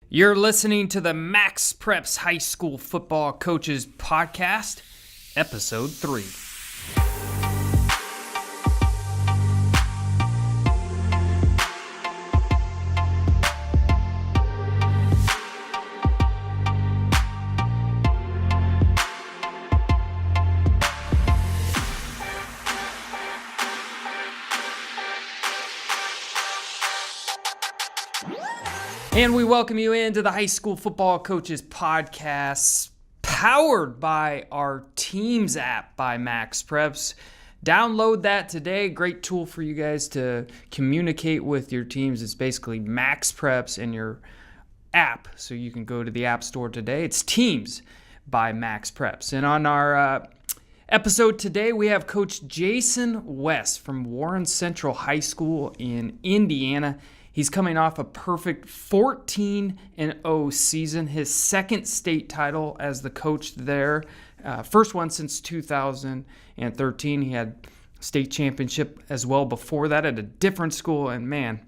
You're listening to the MaxPreps High School Football Coaches Podcast, Episode 3. And we welcome you into the High School Football Coaches Podcast, powered by our Teams app by MaxPreps. Download that today. Great tool for you guys to communicate with your teams. It's basically MaxPreps in your app, so you can go to the App Store today. It's Teams by MaxPreps. And on our episode today, we have Coach Jayson West from Warren Central High School in Indiana. He's coming off a perfect 14-0 season, his second state title as the coach there. First one since 2013. He had state championship as well before that at a different school. And man,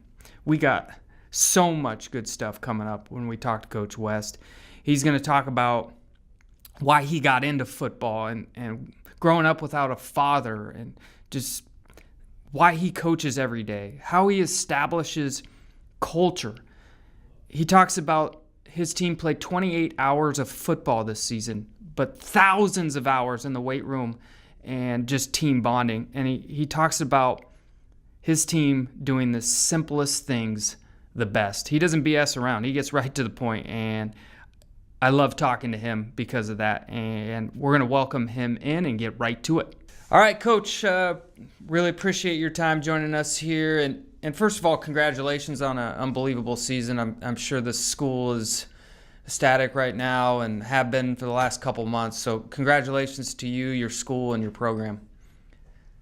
we got so much good stuff coming up when we talk to Coach West. He's going to talk about why he got into football and growing up without a father, and just why he coaches every day, how he establishes culture. He talks about his team played 28 hours of football this season, but thousands of hours in the weight room and just team bonding. And he talks about his team doing the simplest things the best. He doesn't BS around. He gets right to the point, and I love talking to him because of that. And we're going to welcome him in and get right to it. All right, Coach, really appreciate your time joining us here. And first of all, congratulations on an unbelievable season. I'm sure the school is ecstatic right now and have been for the last couple months. So congratulations to you, your school, and your program.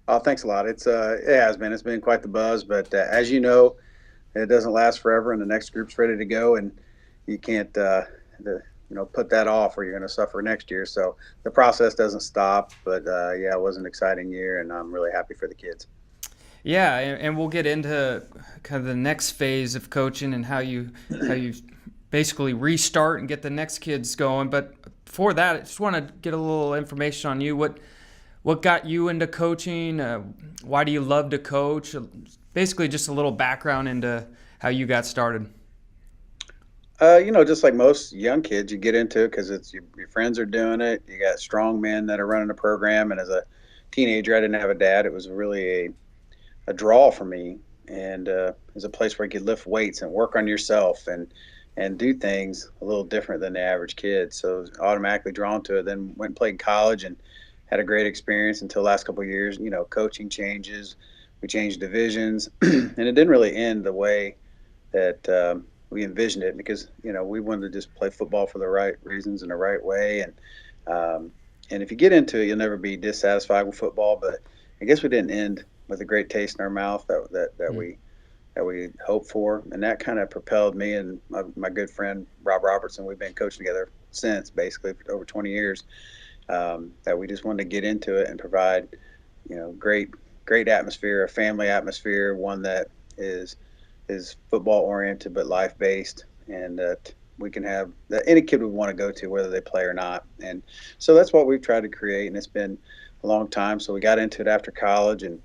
Oh, thanks a lot. It has been. It's been quite the buzz. But as you know, it doesn't last forever, and the next group's ready to go, and you can't put that off or you're going to suffer next year. So the process doesn't stop. But it was an exciting year, and I'm really happy for the kids. Yeah, and we'll get into kind of the next phase of coaching and how you basically restart and get the next kids going. But before that, I just want to get a little information on you. What got you into coaching? Why do you love to coach? Basically, just a little background into how you got started. Just like most young kids, you get into it because it's your friends are doing it. You got strong men that are running the program. And as a teenager, I didn't have a dad. It was really a draw for me, and it was a place where you could lift weights and work on yourself and do things a little different than the average kid. So I was automatically drawn to it. Then went and played college and had a great experience until the last couple of years. Coaching changes. We changed divisions, and it didn't really end the way that we envisioned it, because we wanted to just play football for the right reasons in the right way. And if you get into it, you'll never be dissatisfied with football. But I guess we didn't end with a great taste in our mouth that we hoped for, and that kind of propelled me and my good friend Rob Robertson. We've been coaching together since, basically for over 20 years. That we just wanted to get into it and provide, great atmosphere, a family atmosphere, one that is football oriented but life based, and that we can have that any kid would want to go to, whether they play or not. And so that's what we've tried to create, and it's been a long time. So we got into it after college, and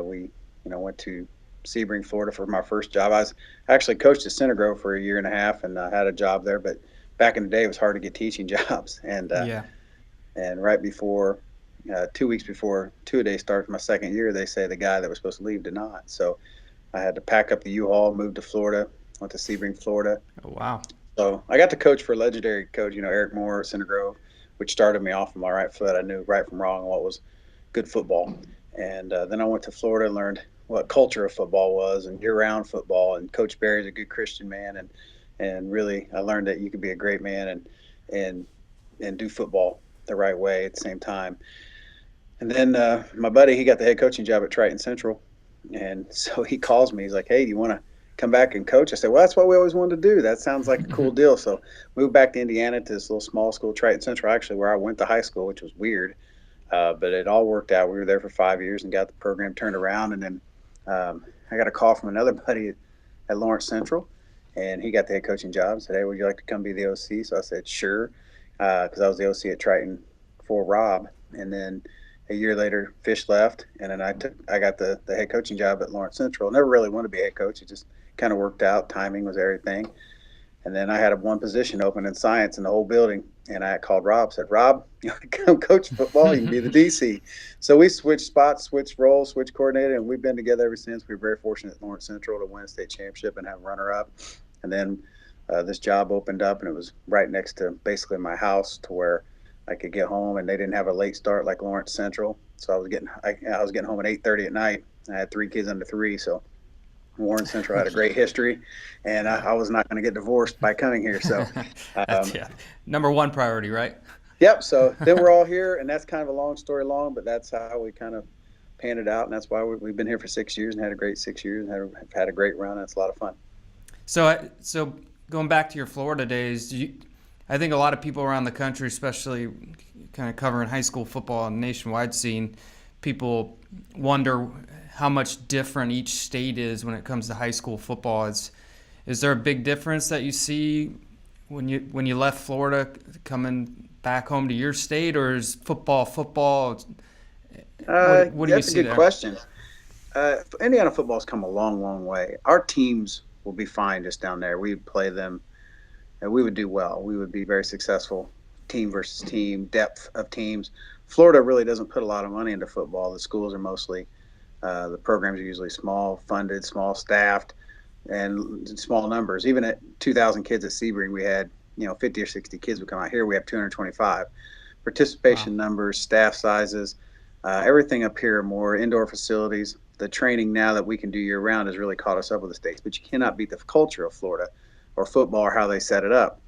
we went to Sebring, Florida for my first job. I actually coached at Center Grove for a year and a half, and I had a job there. But back in the day, it was hard to get teaching jobs. And and right before, 2 weeks before two-a-day starts my second year, they say the guy that was supposed to leave did not. So I had to pack up the U-Haul, move to Florida, went to Sebring, Florida. Oh, wow. So I got to coach for a legendary coach, Eric Moore at Center Grove, which started me off on my right foot. I knew right from wrong and what was good football. And then I went to Florida and learned what culture of football was and year-round football. And Coach Barry's a good Christian man, and really I learned that you could be a great man and do football the right way at the same time. And then my buddy, he got the head coaching job at Triton Central, and so he calls me. He's like, "Hey, do you want to come back and coach?" I said, "Well, that's what we always wanted to do. That sounds like a cool deal." So moved back to Indiana to this little small school, Triton Central, actually, where I went to high school, which was weird. But it all worked out. We were there for 5 years and got the program turned around. And then I got a call from another buddy at Lawrence Central, and he got the head coaching job. And said, "Hey, would you like to come be the OC?" So I said, "Sure," because I was the OC at Triton for Rob. And then a year later, Fish left, and then I got the head coaching job at Lawrence Central. Never really wanted to be a head coach. It just kind of worked out. Timing was everything. And then I had one position open in science in the whole building. And I called Rob, said, "Rob, you want to come coach football? You can be the DC." So we switched spots, switched roles, switched coordinator, and we've been together ever since. We were very fortunate at Lawrence Central to win a state championship and have a runner-up. And then this job opened up, and it was right next to basically my house, to where I could get home, and they didn't have a late start like Lawrence Central. So I was getting home at 8:30 at night. I had 3 kids under 3, so Warren Central had a great history, and I was not going to get divorced by coming here. So, number one priority, right? Yep. So then we're all here, and that's kind of a long story long, but that's how we kind of panned it out, and that's why we've been here for 6 years and had a great 6 years and have had a great run. And it's a lot of fun. So going back to your Florida days, I think a lot of people around the country, especially kind of covering high school football on the nationwide scene, people wonder how much different each state is when it comes to high school football. Is there a big difference that you see when you left Florida coming back home to your state, or is football? What do you see there? That's a good question. Indiana football's come a long, long way. Our teams will be fine just down there. We would play them, and we would do well. We would be very successful, team versus team, depth of teams. Florida really doesn't put a lot of money into football. The schools are mostly the programs are usually small funded, small staffed, and small numbers. Even at 2,000 kids at Sebring, we had 50 or 60 kids would come out. Here we have 225. Participation numbers, staff sizes, everything up here are more indoor facilities. The training now that we can do year round has really caught us up with the States, but you cannot beat the culture of Florida or football or how they set it up.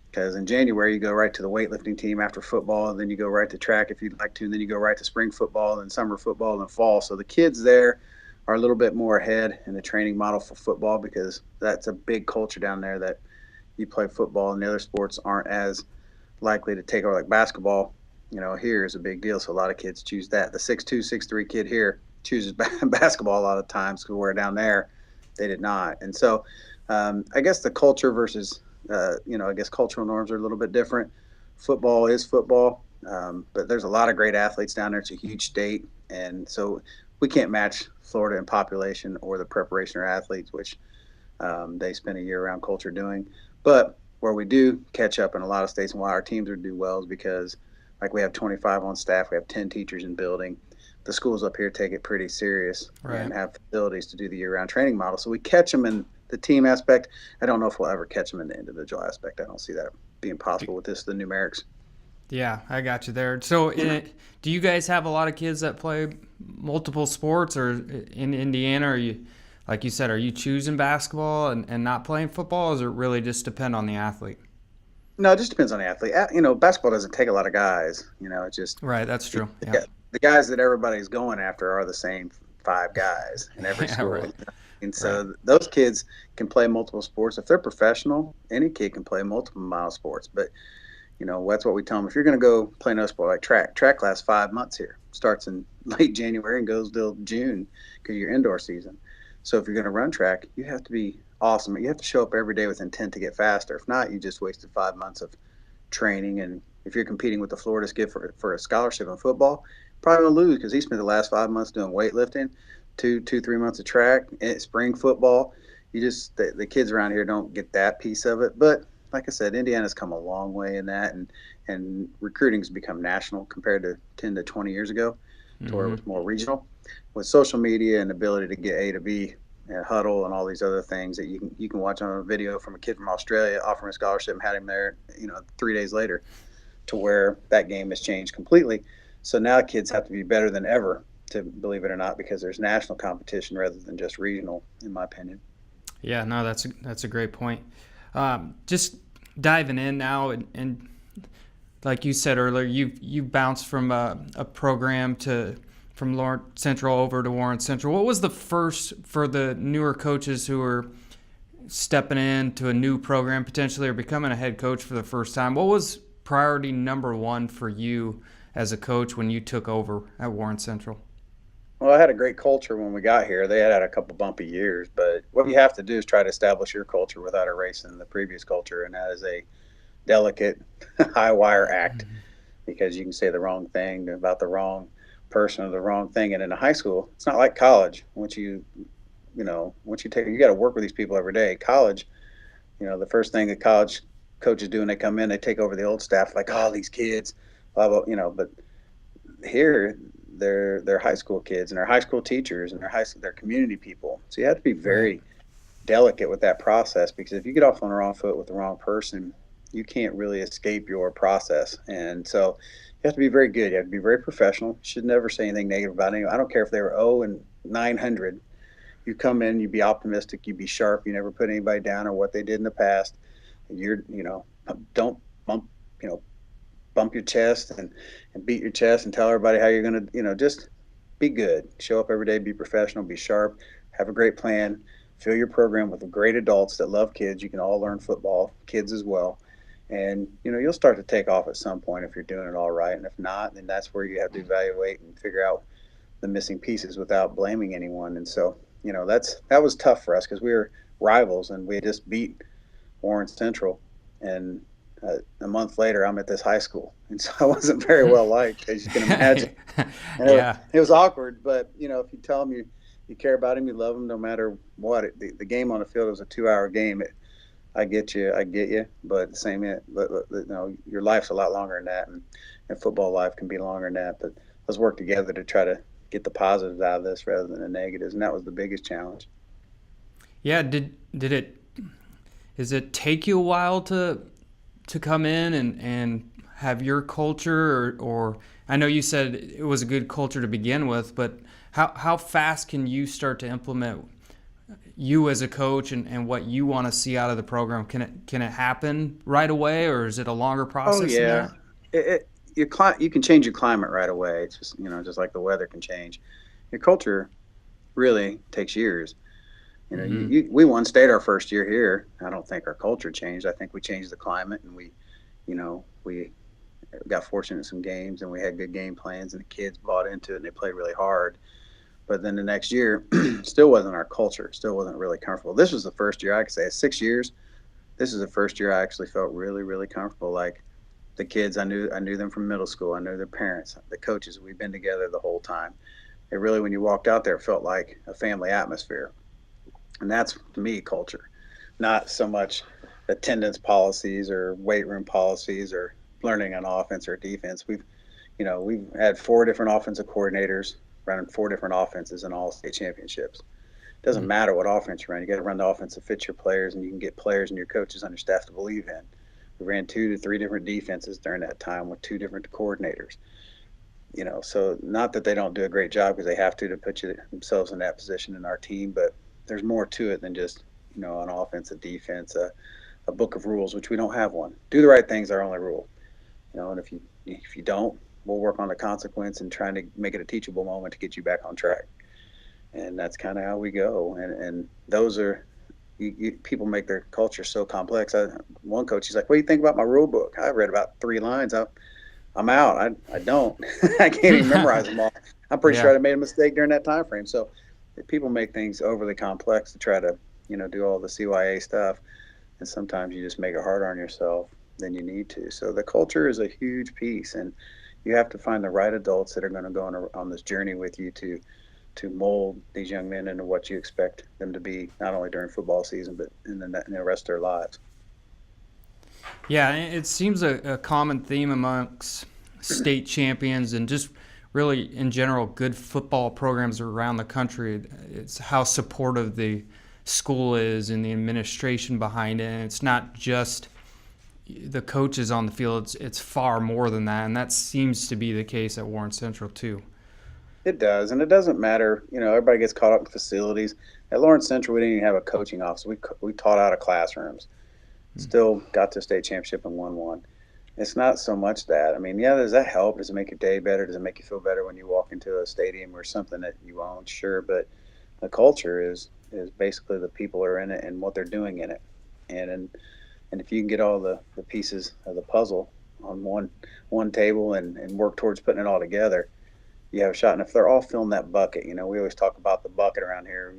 Because in January, you go right to the weightlifting team after football, and then you go right to track if you'd like to, and then you go right to spring football, and summer football, and fall. So the kids there are a little bit more ahead in the training model for football, because that's a big culture down there that you play football and the other sports aren't as likely to take over. Like basketball, here is a big deal. So a lot of kids choose that. The 6'2", 6'3" kid here chooses basketball a lot of times, where down there they did not. And so I guess the culture versus I guess cultural norms are a little bit different. Football is football, but there's a lot of great athletes down there. It's a huge state, and so we can't match Florida in population or the preparation of athletes, which they spend a year-round culture doing. But where we do catch up in a lot of states, and why our teams do well, is because, like, we have 25 on staff, we have 10 teachers in building. The schools up here take it pretty serious, right, and have facilities to do the year-round training model. So we catch them in the team aspect. I don't know if we'll ever catch them in the individual aspect. I don't see that being possible with the numerics. Yeah, I got you there. So do you guys have a lot of kids that play multiple sports, or in Indiana, are you, like you said, are you choosing basketball and not playing football, or does it really just depend on the athlete? No, it just depends on the athlete. Basketball doesn't take a lot of guys. It just... Right, that's true. Yeah. The guys that everybody's going after are the same 5 guys in every school. Right. And so those kids can play multiple sports. If they're professional, any kid can play multiple mile sports. But, that's what we tell them. If you're going to go play another sport like track lasts 5 months here. Starts in late January and goes till June because of your indoor season. So if you're going to run track, you have to be awesome. You have to show up every day with intent to get faster. If not, you just wasted 5 months of training. And if you're competing with the Florida Skip for a scholarship in football, probably going to lose, because he spent the last 5 months doing weightlifting, 3 months of track, spring football. The kids around here don't get that piece of it. But like I said, Indiana's come a long way in that, and recruiting's become national compared to 10 to 20 years ago, to where it was more regional. With social media and ability to get A to B, and huddle and all these other things that you can watch on a video from a kid from Australia offering a scholarship and had him there, 3 days later, to where that game has changed completely. So now kids have to be better than ever, to believe it or not, because there's national competition rather than just regional, in my opinion. Yeah, no, that's a great point. Just diving in now, and like you said earlier, you bounced from a program from Lawrence Central over to Warren Central. What was the first, for the newer coaches who are stepping into a new program potentially, or becoming a head coach for the first time, what was priority number one for you as a coach when you took over at Warren Central? Well, I had a great culture when we got here. They had a couple bumpy years, but what you have to do is try to establish your culture without erasing the previous culture, and that is a delicate, high wire act because you can say the wrong thing about the wrong person or the wrong thing. And in a high school, it's not like college. Once you take, you got to work with these people every day. College, the first thing that college coaches do when they come in, they take over the old staff, like, oh, these kids, blah blah. But here they're high school kids and they're high school teachers and they're community people. So you have to be Right. very delicate with that process because if you get off on the wrong foot with the wrong person, you can't really escape your process. And so you have to be very good. You have to be very professional. You should never say anything negative about anyone. I don't care if they were 0 and 900. You come in, you be optimistic, you be sharp. You never put anybody down or what they did in the past. Don't bump, you know, bump your chest and beat your chest and tell everybody how you're going to, just be good. Show up every day, be professional, be sharp, have a great plan, fill your program with great adults that love kids. You can all learn football, kids as well. And, you'll start to take off at some point if you're doing it all right. And if not, then that's where you have to evaluate and figure out the missing pieces without blaming anyone. And so, that was tough for us because we were rivals and we had just beat Warren Central. And a month later, I'm at this high school, and so I wasn't very well liked, as you can imagine. And Yeah. it was awkward, but if you tell them you care about him, you love him, no matter what. The game on the field was a 2-hour game. I get you, but the same, your life's a lot longer than that, and football life can be longer than that. But let's work together to try to get the positives out of this rather than the negatives, and that was the biggest challenge. Yeah. Did it? Does it take you a while to come in and have your culture, or I know you said it was a good culture to begin with, but how fast can you start to implement you as a coach and what you want to see out of the program? Can it happen right away, or is it a longer Oh process than yeah, that? you can change your climate right away. It's just like the weather can change. Your culture really takes years. Mm-hmm. We won state our first year here. I don't think our culture changed. I think we changed the climate, and we got fortunate in some games, and we had good game plans, and the kids bought into it, and they played really hard. But then the next year, still wasn't our culture. Still wasn't really comfortable. This was the first year I could say 6 years. This is the first year I actually felt really, really comfortable. Like the kids, I knew them from middle school. I knew their parents, the coaches. We've been together the whole time. It really, when you walked out there, it felt like a family atmosphere, and that's to me culture, not so much attendance policies or weight room policies or learning on offense or defense. We've had 4 different offensive coordinators running 4 different offenses in all state championships. It doesn't matter what offense you run. You got to run the offense that fits your players, and you can get players and your coaches on your staff to believe in. We ran 2 to 3 different defenses during that time with 2 different coordinators. So not that they don't do a great job because they have to put themselves in that position in our team, but there's more to it than just an offense, a defense, a book of rules, which we don't have one. Do the right things, our only rule. And if you don't, we'll work on the consequence and trying to make it a teachable moment to get you back on track. And that's kind of how we go. And those are people make their culture so complex. One coach, he's like, "What do you think about my rule book?" I read about 3 lines. I'm out. I don't. I can't even memorize them all. I'm pretty sure Yeah. I made a mistake during that time frame. So people make things overly complex to try to do all the CYA stuff, and sometimes you just make it harder on yourself than you need to. So the culture is a huge piece, and you have to find the right adults that are going to go on this journey with you to mold these young men into what you expect them to be, not only during football season, but in the rest of their lives. Yeah, it seems a common theme amongst state champions and just really in general good football programs around the country. It's how supportive the school is and the administration behind it. And it's not just the coaches on the field. It's far more than that, and that seems to be the case at Warren Central too. It does, and it doesn't matter. Everybody gets caught up in facilities. At Lawrence Central, we didn't even have a coaching office. We taught out of classrooms. Still got to a state championship and won one. It's not so much that. I mean, yeah, does that help? Does it make your day better? Does it make you feel better when you walk into a stadium or something that you own? Sure, but the culture is basically the people are in it and what they're doing in it. And if you can get all the pieces of the puzzle on one table and work towards putting it all together, you have a shot. And if they're all filling that bucket, we always talk about the bucket around here,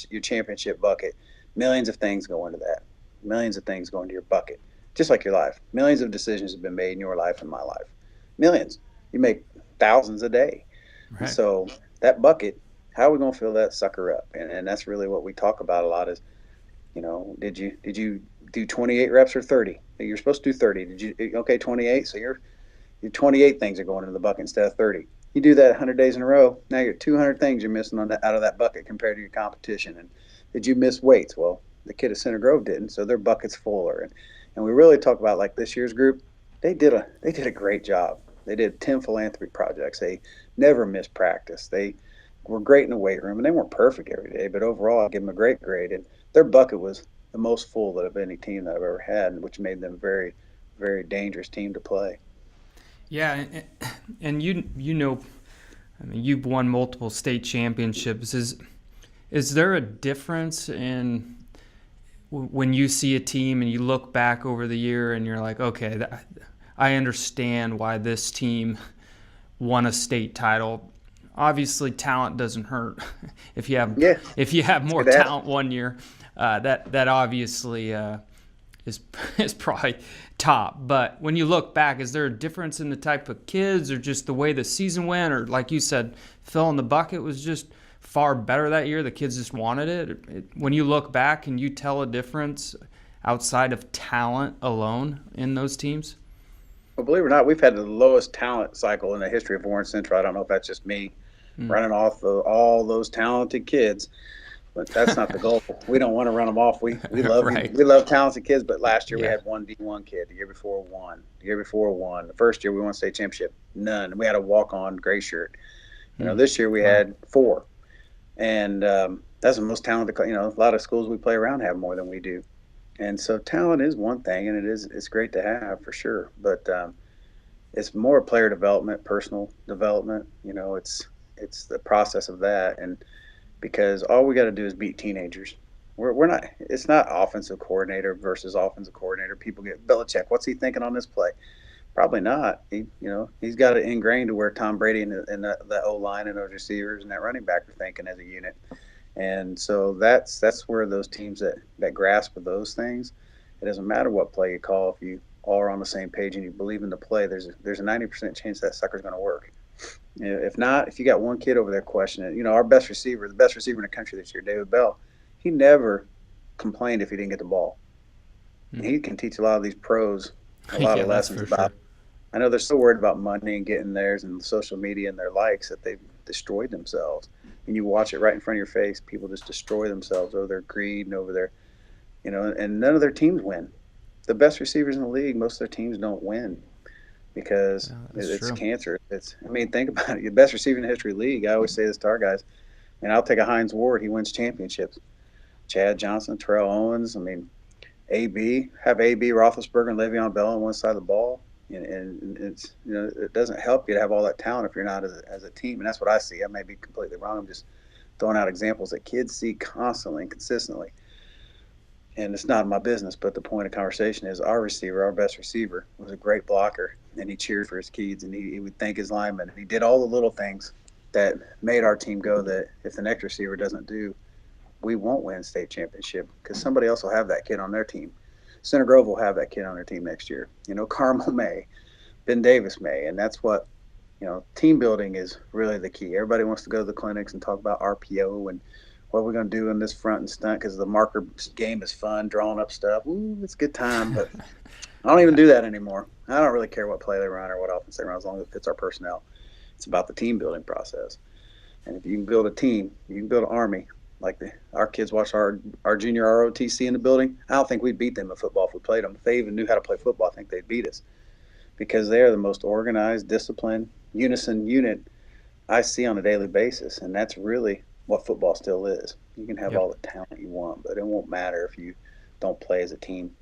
your championship bucket, millions of things go into that. Millions of things go into your bucket, just like your life. Millions of decisions have been made in your life and my life. Millions. You make thousands a day. And Right. so that bucket, how are we going to fill that sucker up? And that's really what we talk about a lot is, did you do 28 reps or 30? You're supposed to do 30. Okay, 28. So your 28 things are going into the bucket instead of 30. You do that 100 days in a row. Now you're 200 things you're missing out of that bucket compared to your competition. And did you miss weights? Well, the kid at Center Grove didn't, so their bucket's fuller. And we really talk about like this year's group. They did a great job. They did 10 philanthropy projects. They never missed practice. They were great in the weight room, and they weren't perfect every day, but overall, I give them a great grade. And their bucket was the most full of any team that I've ever had, which made them a very, very dangerous team to play. Yeah, and I mean, you've won multiple state championships. Is there a difference in when you see a team and you look back over the year and you're like, okay, I understand why this team won a state title? Obviously, talent doesn't hurt. If you have Yeah, if you have it's more good to have. talent one year, that obviously is probably top. But when you look back, is there a difference in the type of kids, or just the way the season went, or like you said, filling the bucket was just far better that year? The kids just wanted it. When you look back, can you tell a difference outside of talent alone in those teams? Well, believe it or not, we've had the lowest talent cycle in the history of Warren Central. I don't know if that's just me Hmm. running off all those talented kids, but that's not the goal. We don't want to run them off. We love Right. we love talented kids, but last year we Yeah. had one D1 kid. The year before one. The year before one. The first year we won state championship, none. We had a walk-on gray shirt. Hmm. This year we Wow. had four, and that's the most talented. A lot of schools we play around have more than we do, and so talent is one thing, and it's great to have for sure, but it's more player development, personal development. It's the process of that, and because all we got to do is beat teenagers. We're not. It's not offensive coordinator versus offensive coordinator. People get Belichick. What's he thinking on this play? Probably not. He's got it ingrained to where Tom Brady and the O line and those receivers and that running back are thinking as a unit. And so that's where those teams that grasp those things. It doesn't matter what play you call if you all are on the same page and you believe in the play. There's a 90% chance that sucker's going to work. If not, if you got one kid over there questioning it, our best receiver, the best receiver in the country this year, David Bell, he never complained if he didn't get the ball. And Hmm. he can teach a lot of these pros a lot Yeah, of that's lessons for about. sure. I know they're so worried about money and getting theirs and social media and their likes that they've destroyed themselves. And you watch it right in front of your face. People just destroy themselves over their greed and over and none of their teams win. The best receivers in the league, most of their teams don't win because Yeah, that's it's true. cancer. Think about it. The best receiver in the history of the league. I always say this to our guys. And I'll take a Hines Ward. He wins championships. Chad Johnson, Terrell Owens. Have AB, Roethlisberger, and Le'Veon Bell on one side of the ball. And it's it doesn't help you to have all that talent if you're not as a team. And that's what I see. I may be completely wrong. I'm just throwing out examples that kids see constantly and consistently. And it's not my business, but the point of conversation is our best receiver, was a great blocker, and he cheered for his kids, and he would thank his linemen. He did all the little things that made our team go that if the next receiver doesn't do, we won't win state championship because somebody else will have that kid on their team. Center Grove will have that kid on their team next year. Carmel may, Ben Davis may, and that's what team building is really the key. Everybody wants to go to the clinics and talk about RPO and what we're going to do in this front and stunt because the marker game is fun, drawing up stuff. Ooh, it's a good time, but I don't even Yeah. do that anymore. I don't really care what play they run or what offense they run as long as it fits our personnel. It's about the team building process. And if you can build a team, you can build an army. Like our kids watch our junior ROTC in the building. I don't think we'd beat them in football if we played them. If they even knew how to play football, I think they'd beat us because they are the most organized, disciplined, unison unit I see on a daily basis. And that's really what football still is. You can have Yep. all the talent you want, but it won't matter if you don't play as a team.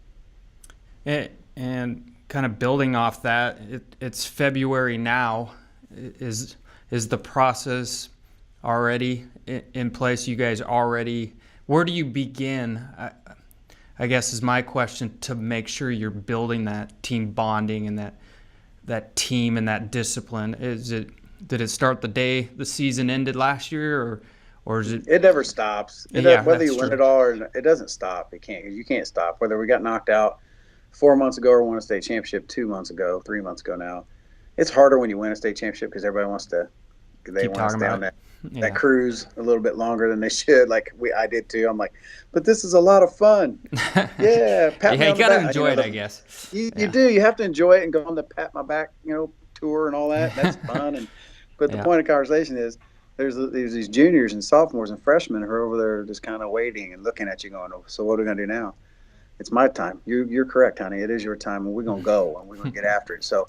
And kind of building off that, it's February now. Is the process already in place? You guys already, where do you begin? I guess is my question, to make sure you're building that team bonding and that team and that discipline. Did it start the day the season ended last year, or is it? It never stops. Yeah, Whether that's you win true. it all or not, it doesn't stop. You can't stop. Whether we got knocked out 4 months ago or won a state championship 2 months ago, 3 months ago now, it's harder when you win a state championship because everybody they Keep want to talking stay about on it. that Yeah. cruise a little bit longer than they should. Like I did too. I'm like, but this is a lot of fun. Yeah, pat Yeah, me you on the got to back. enjoy it, I guess. You Yeah. do. You have to enjoy it and go on the pat my back, tour and all that. That's fun. But the Yeah. point of conversation is there's these juniors and sophomores and freshmen who are over there just kind of waiting and looking at you, going, "Oh, so what are we gonna do now? It's my time. You're correct, honey. It is your time, and we're gonna go and we're gonna get after it." So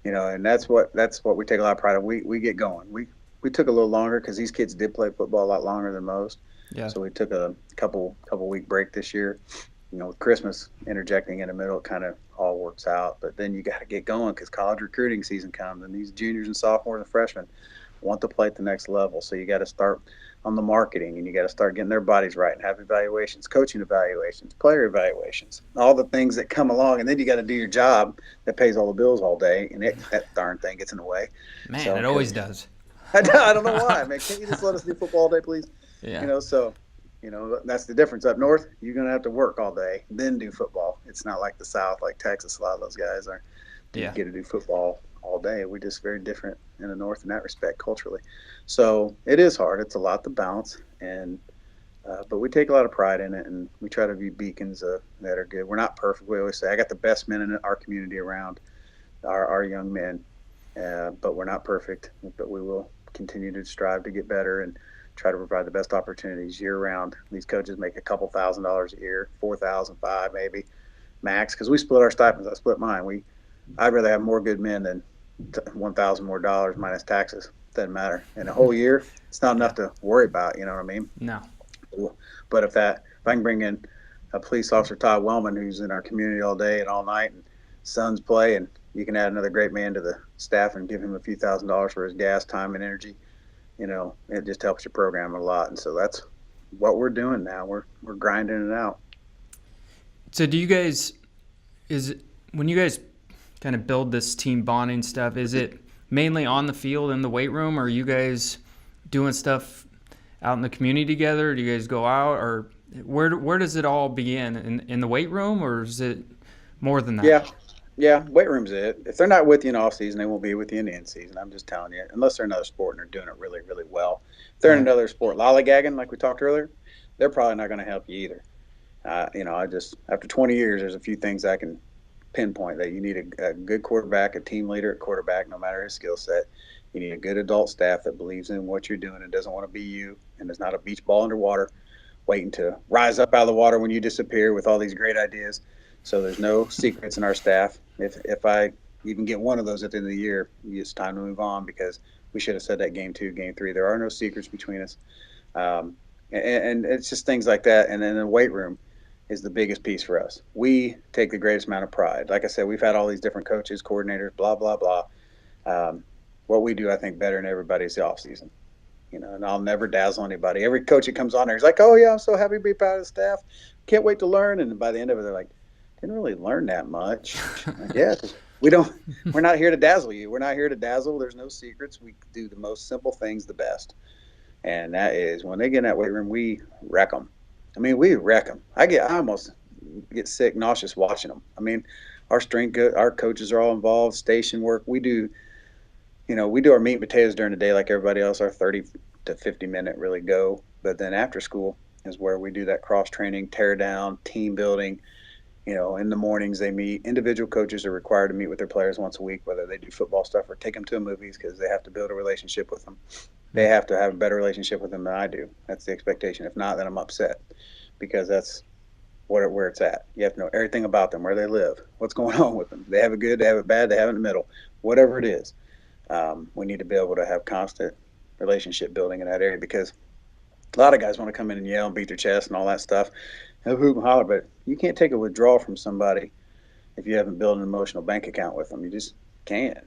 and that's what we take a lot of pride in. We get going. We took a little longer because these kids did play football a lot longer than most. Yeah. So we took a couple week break this year. With Christmas interjecting in the middle, it kind of all works out. But then you got to get going because college recruiting season comes, and these juniors and sophomores and freshmen want to play at the next level. So you got to start on the marketing, and you got to start getting their bodies right and have evaluations, coaching evaluations, player evaluations, all the things that come along. And then you got to do your job that pays all the bills all day, and that darn thing gets in the way. Man, So it always because does. I don't know why, man. Can't you just let us do football all day, please? Yeah. So that's the difference. Up north, you're gonna have to work all day, then do football. It's not like the South, like Texas. A lot of those guys Yeah. get to do football all day. We're just very different in the north in that respect culturally. So it is hard. It's a lot to balance, and but we take a lot of pride in it, and we try to be beacons that are good. We're not perfect. We always say, I got the best men in our community around our young men, but we're not perfect. But we will continue to strive to get better and try to provide the best opportunities year round. These coaches make a couple $1,000s a year, 4,000, 5 maybe max, because we split our stipends. I split mine. I'd rather have more good men than 1,000 more dollars minus taxes. Doesn't matter. In a whole year, it's not Yeah. enough to worry about. You know what I mean? No. But if I can bring in a police officer, Todd Wellman, who's in our community all day and all night, and sons play, and you can add another great man to the staff and give him a few $1,000s for his gas, time, and energy. It just helps your program a lot. And so that's what we're doing now. We're grinding it out. So do you guys when you guys kind of build this team bonding stuff, is it mainly on the field in the weight room, or are you guys doing stuff out in the community together? Do you guys go out, or where does it all begin? In the weight room, or is it more than that? Yeah. Yeah, weight room's it. If they're not with you in off season, they won't be with you in the end season. I'm just telling you, unless they're in another sport and they're doing it really, really well. If they're in Yeah. another sport, lollygagging, like we talked earlier, they're probably not going to help you either. I just after 20 years, there's a few things I can pinpoint that you need a good quarterback, a team leader at quarterback, no matter his skill set. You need a good adult staff that believes in what you're doing and doesn't want to be you and is not a beach ball underwater waiting to rise up out of the water when you disappear with all these great ideas. So there's no secrets in our staff. If I even get one of those at the end of the year, it's time to move on because we should have said that game 2, game 3. There are no secrets between us. And it's just things like that. And then the weight room is the biggest piece for us. We take the greatest amount of pride. Like I said, we've had all these different coaches, coordinators, blah, blah, blah. What we do, I think, better than everybody is the off season. And I'll never dazzle anybody. Every coach that comes on there is like, "Oh yeah, I'm so happy to be part of the staff. Can't wait to learn." And by the end of it, they're like, "Didn't really learn that much." Like, yeah, 'cause we're not here to dazzle you. We're not here to dazzle. There's no secrets. We do the most simple things the best, and that is when they get in that weight room, we wreck them. I mean, we wreck them. I almost get sick, nauseous watching them. I mean, our coaches are all involved. Station work, we do our meat and potatoes during the day like everybody else, our 30 to 50-minute really go. But then after school is where we do that cross training, tear down, team building. In the mornings they meet. Individual coaches are required to meet with their players once a week, whether they do football stuff or take them to movies because they have to build a relationship with them. They have to have a better relationship with them than I do. That's the expectation. If not, then I'm upset because that's where it's at. You have to know everything about them, where they live, what's going on with them. They have it good, they have it bad, they have it in the middle, whatever it is. We need to be able to have constant relationship building in that area because a lot of guys want to come in and yell and beat their chest and all that stuff, and hoop and holler, but you can't take a withdrawal from somebody if you haven't built an emotional bank account with them. You just can't.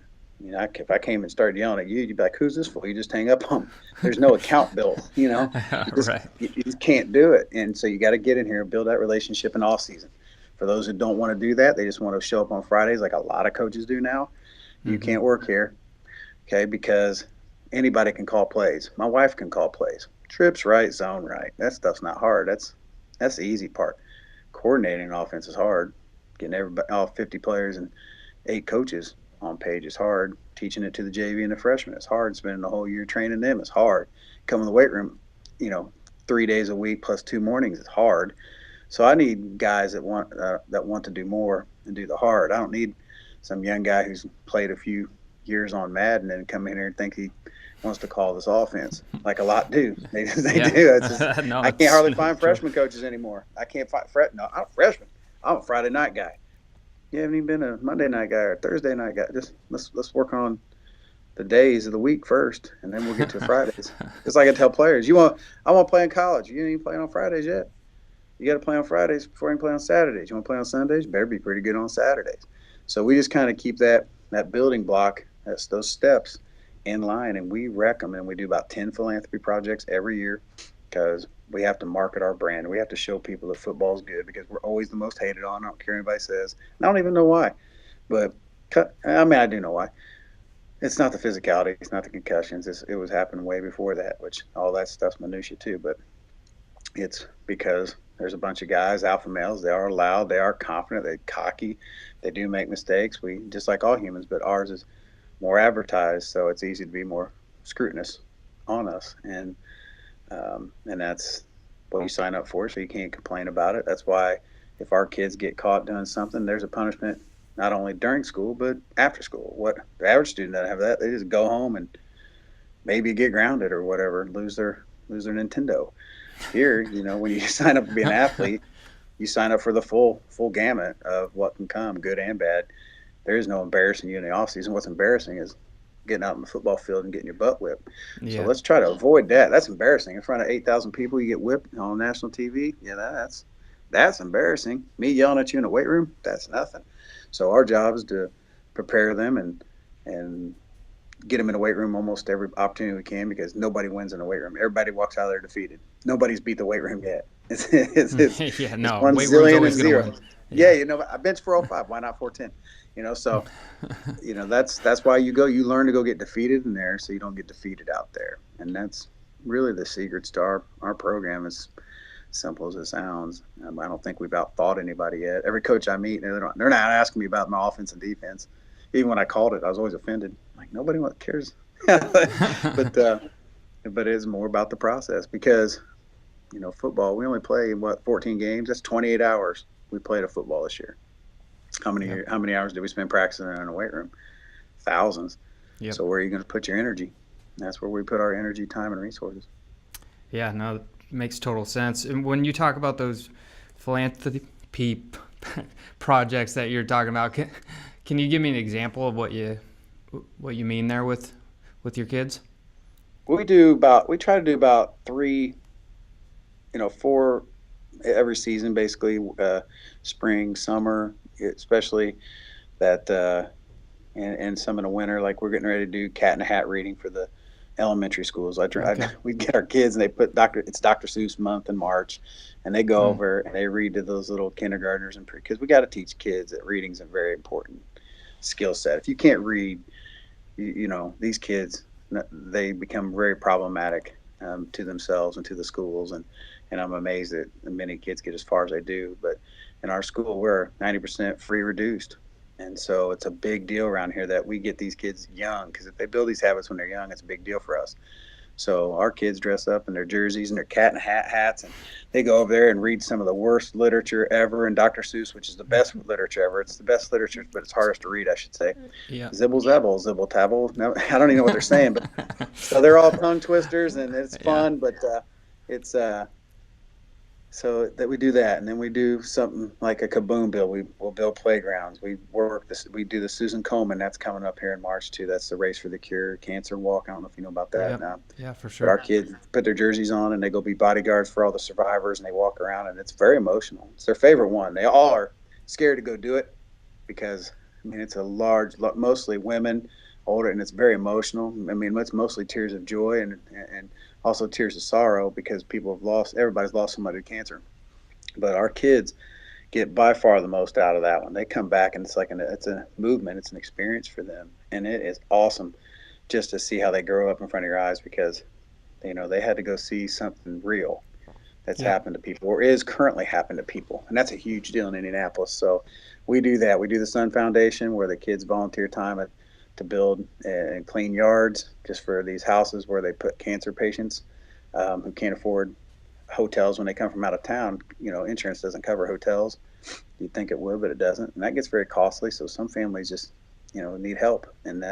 If I came and started yelling at you, you'd be like, "Who's this for?" You just hang up on them. There's no account built. Right. You just can't do it. And so you got to get in here and build that relationship in off season. For those who don't want to do that, they just want to show up on Fridays like a lot of coaches do now. You Mm-hmm. can't work here, okay? Because anybody can call plays. My wife can call plays. Trips right, zone right. That stuff's not hard. That's the easy part. Coordinating an offense is hard. Getting everybody, all 50 players and 8 coaches on page is hard. Teaching it to the JV and the freshmen is hard. Spending the whole year training them is hard. Coming to the weight room, you know, 3 days a week plus 2 mornings is hard. So I need guys that want to do more and do the hard. I don't need some young guy who's played a few years on Madden and come in here and think he wants to call this offense, like a lot do. They Yeah. do. It's just, No, I can't hardly it's find true. freshman coaches anymore. I can't find no. I'm a freshman. I'm a Friday night guy. You haven't even been a Monday night guy or a Thursday night guy. Just let's work on the days of the week first, and then we'll get to Fridays. It's like I tell players, I want to play in college. You ain't even playing on Fridays yet. You got to play on Fridays before you can play on Saturdays. You want to play on Sundays? You better be pretty good on Saturdays. So we just kind of keep that building block, those steps in line, and we wreck them. And we do about 10 philanthropy projects every year because we have to market our brand. We have to show people that football is good because we're always the most hated on. I don't care what anybody says. And I don't even know why, but I do know why. It's not the physicality. It's not the concussions. It was happening way before that, which all that stuff's minutia too. But it's because there's a bunch of guys, alpha males. They are loud. They are confident. They're cocky. They do make mistakes. We just like all humans, but ours is more advertised, so it's easy to be more scrutinous on us, and that's what you sign up for. So you can't complain about it. That's why if our kids get caught doing something, there's a punishment not only during school but after school. What the average student doesn't have that. They just go home and maybe get grounded or whatever, lose their Nintendo. Here, when you sign up to be an athlete, you sign up for the full gamut of what can come, good and bad. There is no embarrassing you in the off season. What's embarrassing is getting out on the football field and getting your butt whipped. So Yeah. let's try to avoid that. That's embarrassing. In front of 8,000 people, you get whipped on national TV. Yeah, that's embarrassing. Me yelling at you in the weight room, that's nothing. So our job is to prepare them and get them in the weight room almost every opportunity we can, because nobody wins in the weight room. Everybody walks out of there defeated. Nobody's beat the weight room yet. Yeah, It's no, one weight room's zillion and always going to zero. win. Yeah, Yeah. I bench 405. Why not 410? So that's why you learn to go get defeated in there, so you don't get defeated out there. And that's really the secret to our program. Is simple as it sounds. I don't think we've outthought anybody yet. Every coach I meet, they're not asking me about my offense and defense. Even when I called it, I was always offended. Like, nobody cares. but it's more about the process, because football, we only play 14 games. That's 28 hours we played a football this year. Yep. How many hours did we spend practicing in a weight room? Thousands. Yep. So where are you going to put your energy? That's where we put our energy, time, and resources. Yeah, no, it makes total sense. And when you talk about those philanthropy projects that you're talking about, can you give me an example of what you mean there with your kids? We try to do about 3, 4 every season, basically, spring, summer, especially that, and some in the winter. Like, we're getting ready to do cat in a hat reading for the elementary schools. Okay. We get our kids, and they put it's Dr. Seuss month in March, and they go over and they read to those little kindergartners, and because we got to teach kids that reading's a very important skill set. If you can't read, these kids, they become very problematic, to themselves and to the schools, and I'm amazed that many kids get as far as they do. But in our school, we're 90% free reduced. And so it's a big deal around here that we get these kids young, because if they build these habits when they're young, it's a big deal for us. So our kids dress up in their jerseys and their cat and hat hats, and they go over there and read some of the worst literature ever in Dr. Seuss, which is the best literature ever. It's the best literature, but it's hardest to read, I should say. Yeah. Zibble zabble, zibble tabble. No, I don't even know what they're saying, but so they're all tongue twisters, and it's Yeah. fun. But it's so that we do that, and then we do something like a kaboom build. We'll build playgrounds. We work this. We do the Susan Komen. That's coming up here in March too. That's the Race for the Cure cancer walk. I don't know if you know about that. Yep. Yeah, for But our sure. kids put their jerseys on and they go be bodyguards for all the survivors, and they walk around, and it's very emotional. It's their favorite one. They all are scared to go do it because, I mean, it's a mostly women, older, and it's very emotional. I mean, it's mostly tears of joy and also tears of sorrow, because everybody's lost somebody to cancer. But our kids get by far the most out of that one. They come back, and it's a movement. It's an experience for them, and it is awesome just to see how they grow up in front of your eyes, because they had to go see something real that's happened to people or is currently happening to people. And that's a huge deal in Indianapolis. So we do that. We do the Sun Foundation, where the kids volunteer time to build and clean yards just for these houses where they put cancer patients who can't afford hotels when they come from out of town. Insurance doesn't cover hotels. You'd think it would, but it doesn't. And that gets very costly. So some families just, need help. And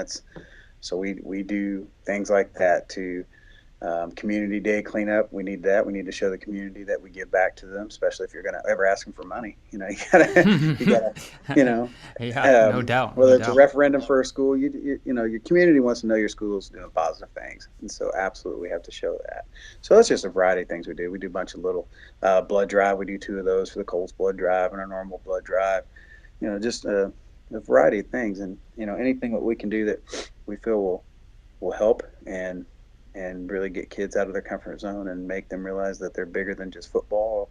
so we do things like that to community day cleanup. We need that. We need to show the community that we give back to them, especially if you're going to ever ask them for money. You gotta, no doubt. Whether it's a referendum for a school, your community wants to know your school is doing positive things. And so absolutely we have to show that. So that's just a variety of things we do. We do a bunch of little blood drive. We do 2 of those for the Colts blood drive and our normal blood drive, just a variety of things. And, anything that we can do that we feel will help and really get kids out of their comfort zone and make them realize that they're bigger than just football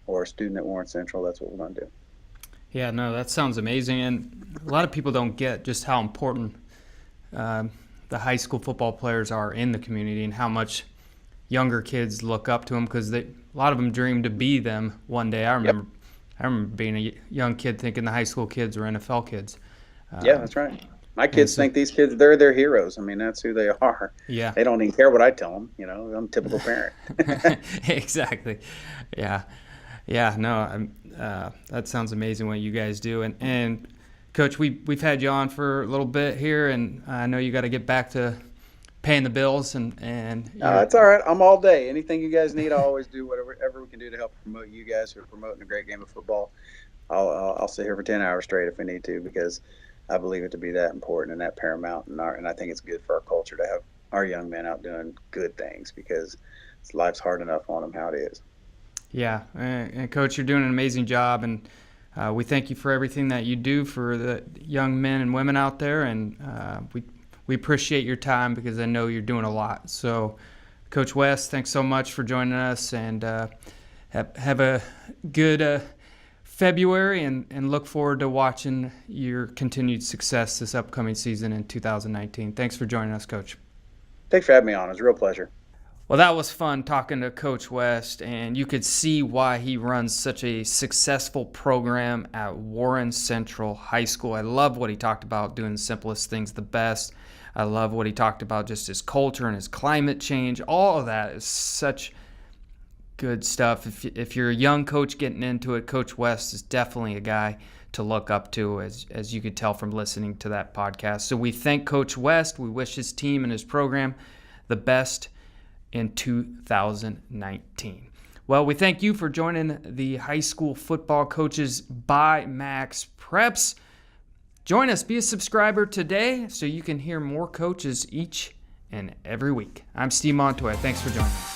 or a student at Warren Central. That's what we're going to do. Yeah, no, that sounds amazing. And a lot of people don't get just how important the high school football players are in the community and how much younger kids look up to them, because a lot of them dream to be them one day. I remember being a young kid thinking the high school kids were NFL kids. Yeah, that's right. My kids think these kids, they're their heroes. I mean, that's who they are. Yeah. They don't even care what I tell them. I'm a typical parent. Exactly. Yeah. Yeah, no, that sounds amazing what you guys do. And Coach, we've had you on for a little bit here, and I know you got to get back to paying the bills. And it's all right. I'm all day. Anything you guys need, I'll always do whatever we can do to help promote you guys who are promoting a great game of football. I'll sit here for 10 hours straight if we need to, because I believe it to be that important and that paramount, and I think it's good for our culture to have our young men out doing good things, because life's hard enough on them how it is. Yeah, and Coach, you're doing an amazing job, and we thank you for everything that you do for the young men and women out there, and we appreciate your time, because I know you're doing a lot. So, Coach West, thanks so much for joining us, and have a good February, and look forward to watching your continued success this upcoming season in 2019. Thanks for joining us, Coach. Thanks for having me on. It was a real pleasure. Well, that was fun talking to Coach West, and you could see why he runs such a successful program at Warren Central High School. I love what he talked about, doing the simplest things the best. I love what he talked about, just his culture and his climate change. All of that is such good stuff. If you're a young coach getting into it, Coach West is definitely a guy to look up to, as you could tell from listening to that podcast. So we thank Coach West. We wish his team and his program the best in 2019. Well, we thank you for joining the High School Football Coaches by MaxPreps. Join us. Be a subscriber today so you can hear more coaches each and every week. I'm Steve Montoya. Thanks for joining us.